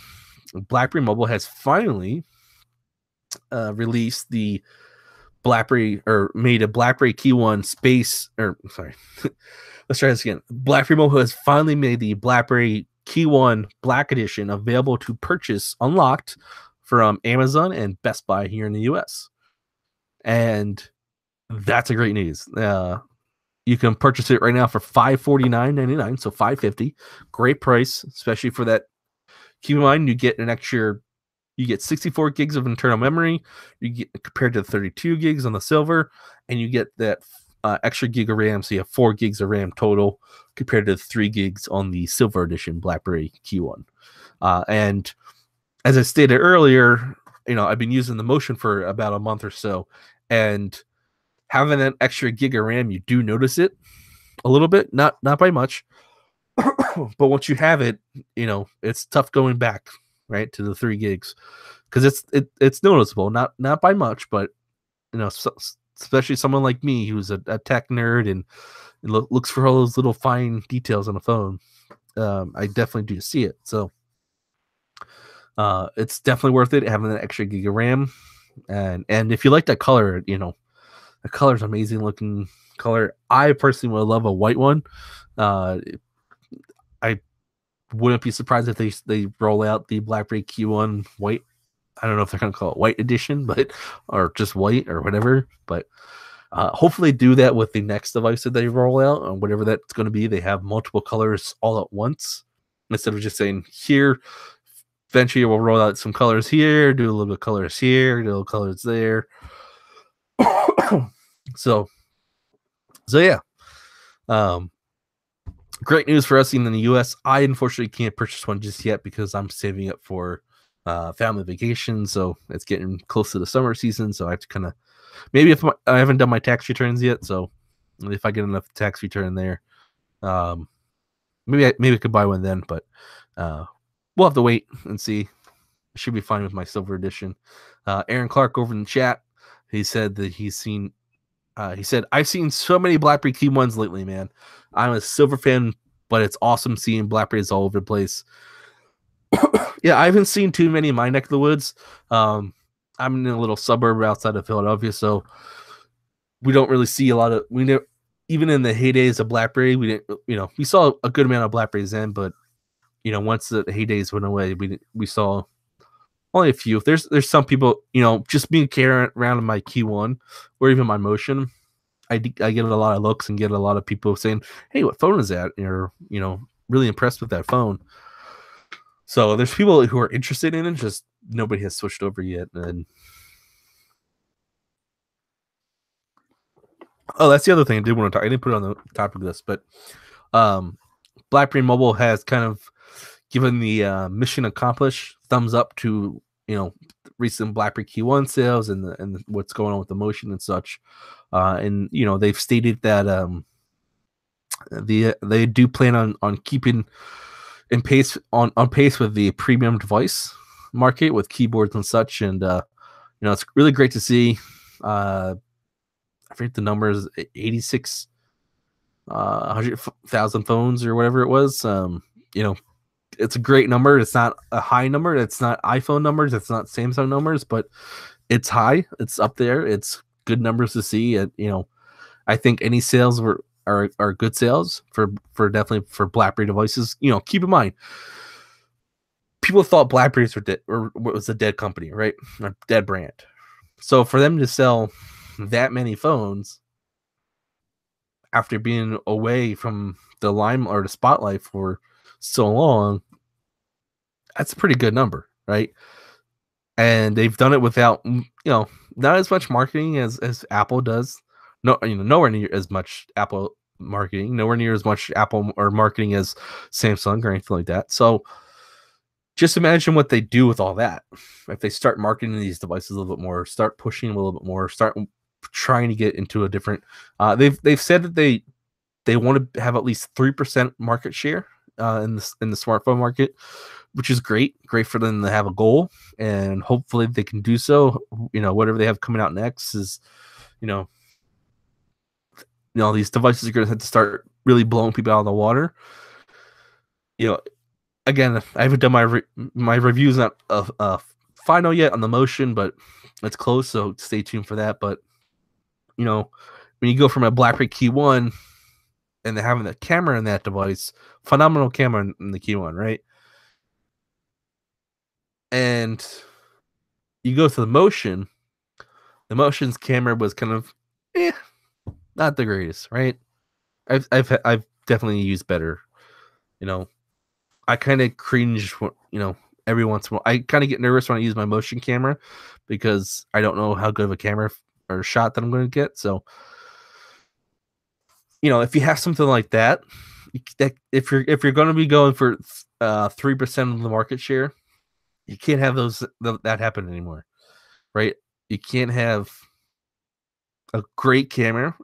Speaker 1: BlackBerry Mobile has finally released the BlackBerry, or made a BlackBerry Key One Space, or sorry, let's try this again. BlackBerry Mobile has finally made the BlackBerry Key One Black Edition available to purchase unlocked from Amazon and Best Buy here in the US. And that's a great news. You can purchase it right now for $549.99, so $550. Great price, especially for that. Keep in mind, you get 64 gigs of internal memory. You get, compared to the 32 gigs on the silver, and you get that extra gig of RAM, so you have 4 gigs of RAM total compared to the 3 gigs on the silver edition BlackBerry Key One. And as I stated earlier, I've been using the Motion for about a month or so, and having an extra gig of RAM, you do notice it a little bit, not by much, but once you have it, it's tough going back right to the 3 gigs because it's noticeable, not by much, but especially someone like me who's a tech nerd and looks for all those little fine details on the phone. I definitely do see it. So it's definitely worth it having that extra gig of RAM, and if you like that color, the color is amazing looking color. I personally would love a white one. I wouldn't be surprised if they roll out the BlackBerry Key One white. I don't know if they're going to call it white edition, or just white or whatever. But hopefully do that with the next device that they roll out, or whatever that's going to be. They have multiple colors all at once instead of just saying here. Eventually, we'll roll out some colors here, do a little bit of colors here, do a little colors there. So yeah. Um, Great news for us in the U.S. I unfortunately can't purchase one just yet because I'm saving up for family vacation. So it's getting close to the summer season. So I have to kind of maybe if I haven't done my tax returns yet. So if I get enough tax return there, um, maybe I could buy one then. But we'll have to wait and see. Should be fine with my silver edition. Aaron Clark over in the chat, he said that he's seen. He said, I've seen so many BlackBerry Key 1s lately, man. I'm a silver fan, but it's awesome seeing BlackBerries all over the place. Yeah, I haven't seen too many in my neck of the woods. I'm in a little suburb outside of Philadelphia, so we don't really see a lot of. Even in the heydays of BlackBerry, we didn't. We saw a good amount of BlackBerries then, but once the heydays went away, we saw only a few. There's some people, just being carrying around in my Key 1 or even my Motion. I get a lot of looks and get a lot of people saying, "Hey, what phone is that?" Or really impressed with that phone. So there's people who are interested in it, just nobody has switched over yet. And that's the other thing I did want to talk. I didn't put it on the topic of this, but BlackBerry Mobile has kind of given the mission accomplished thumbs up to recent BlackBerry Key 1 sales and what's going on with the Motion and such. And they've stated that they do plan on keeping in pace on pace with the premium device market with keyboards and such. And it's really great to see. I forget the numbers, 86 100,000 phones or whatever it was. It's a great number. It's not a high number. It's not iPhone numbers. It's not Samsung numbers, but it's high. It's up there. It's good numbers to see. I think any sales are good sales for definitely for BlackBerry devices. Keep in mind, people thought Blackberries were dead or was a dead company, right? A dead brand. So for them to sell that many phones after being away from the lime or the spotlight for so long, that's a pretty good number, right? And they've done it without, not as much marketing as Apple does. No, nowhere near as much Apple marketing, nowhere near as much Apple or marketing as Samsung or anything like that. So just imagine what they do with all that. If they start marketing these devices a little bit more, start pushing a little bit more, start trying to get into a different. They've said that they want to have at least 3% market share in the smartphone market, which is great for them to have a goal, and hopefully they can do so. Whatever they have coming out next is, these devices are going to have to start really blowing people out of the water. Again, I haven't done my reviews not final yet on the Motion, but it's close, so stay tuned for that. But when you go from a BlackBerry Key 1 and they're having the camera in that device, phenomenal camera in the Key 1, right? And you go to the Motion, the Motion's camera was kind of, not the greatest, right? I've definitely used better. I kind of cringe, every once in a while. I kind of get nervous when I use my Motion camera because I don't know how good of a camera or shot that I'm going to get. So, if you have something like that if you're going to be going for 3% of the market share, you can't have that happen anymore, right? You can't have a great camera,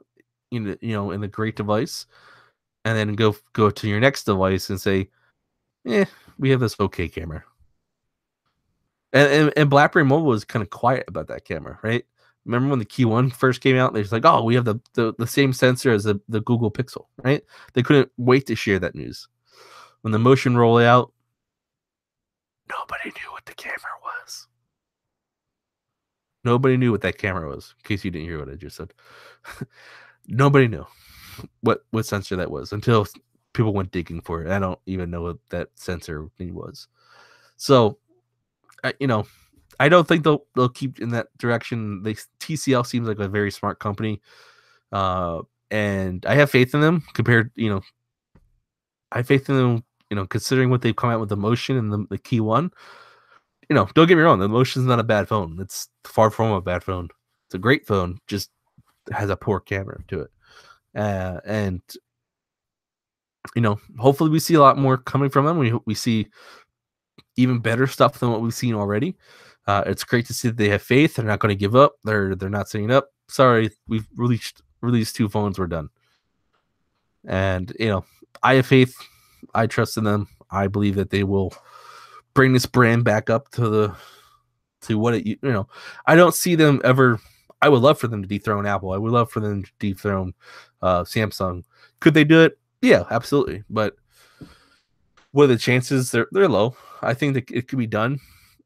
Speaker 1: in a great device, and then go to your next device and say, we have this okay camera. And BlackBerry Mobile was kind of quiet about that camera, right? Remember when the Key 1 first came out? They're just like, oh, we have the same sensor as the Google Pixel, right? They couldn't wait to share that news. When the Motion rolled out, nobody knew what the camera was. Nobody knew what that camera was, in case you didn't hear what I just said. Nobody knew what sensor that was until people went digging for it. I don't even know what that sensor was. So, I don't think they'll keep in that direction. TCL seems like a very smart company, and I have faith in them. I have faith in them. Considering what they've come out with the Motion and the Key 1. Don't get me wrong. The Motion's not a bad phone. It's far from a bad phone. It's a great phone. Just has a poor camera to it. And hopefully we see a lot more coming from them. We see even better stuff than what we've seen already. It's great to see that they have faith. They're not going to give up. They're not saying up. Sorry, we've released 2 phones. We're done. And I have faith. I trust in them. I believe that they will bring this brand back up to what it. I don't see them ever. I would love for them to dethrone Apple. I would love for them to dethrone Samsung. Could they do it? Yeah, absolutely. But what are the chances? They're low. I think that it could be done,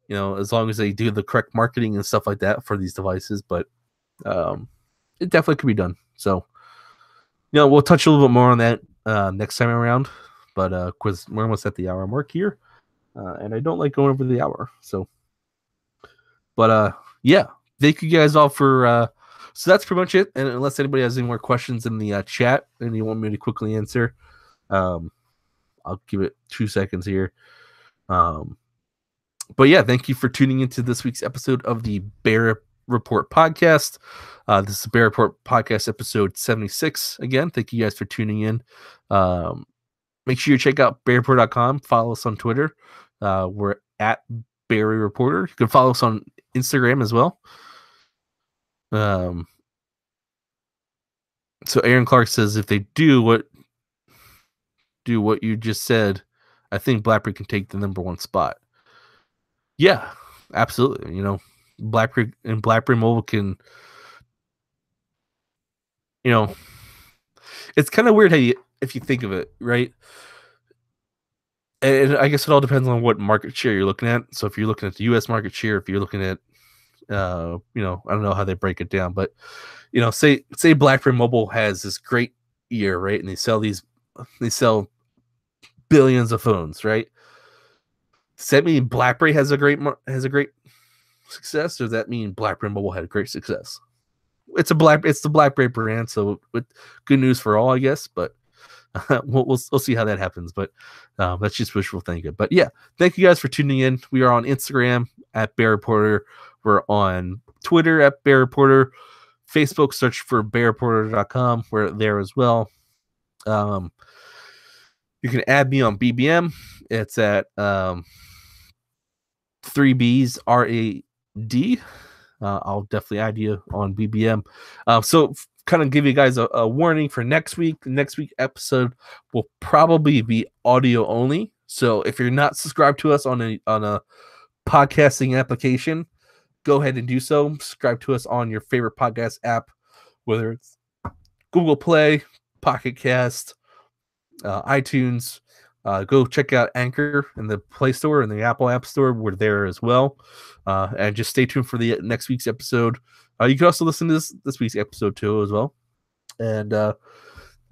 Speaker 1: as long as they do the correct marketing and stuff like that for these devices. But it definitely could be done. So, we'll touch a little bit more on that next time around. But because we're almost at the hour mark here, and I don't like going over the hour. So, but yeah, thank you guys all for. So that's pretty much it. And unless anybody has any more questions in the chat and you want me to quickly answer, I'll give it 2 seconds here. But yeah, thank you for tuning into this week's episode of the Bear Report podcast. This is the Bear Report podcast episode 76. Again, thank you guys for tuning in. Make sure you check out BerryReporter.com. Follow us on Twitter. We're at BerryReporter. You can follow us on Instagram as well. So Aaron Clark says if they do what you just said, I think BlackBerry can take the #1 spot. Yeah, absolutely. BlackBerry and BlackBerry Mobile can. It's kind of weird if you think of it, right? And I guess it all depends on what market share you're looking at. So if you're looking at the U.S. market share, if you're looking at, I don't know how they break it down, but say BlackBerry Mobile has this great year, right? And they sell billions of phones, right? Does that mean BlackBerry has a great success, or does that mean BlackBerry Mobile had a great success? It's the BlackBerry brand, so with good news for all, I guess. But we'll see how that happens. But that's just wishful thinking. But yeah, thank you guys for tuning in. We are on Instagram at BerryReporter. We're on Twitter at BerryReporter. Facebook, search for BerryReporter.com. We're there as well. You can add me on BBM. It's at 3Bs RAD. I'll definitely add you on BBM. So kind of give you guys a warning for next week. The next week episode will probably be audio only. So if you're not subscribed to us on a podcasting application, go ahead and do so. Subscribe to us on your favorite podcast app, whether it's Google Play, Pocket Cast, iTunes. Go check out Anchor in the Play Store and the Apple App Store. We're there as well. And just stay tuned for the next week's episode. You can also listen to this week's episode too as well. And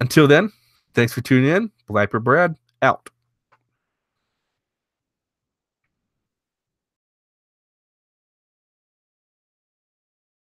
Speaker 1: until then, thanks for tuning in. BlackBerry Brad out.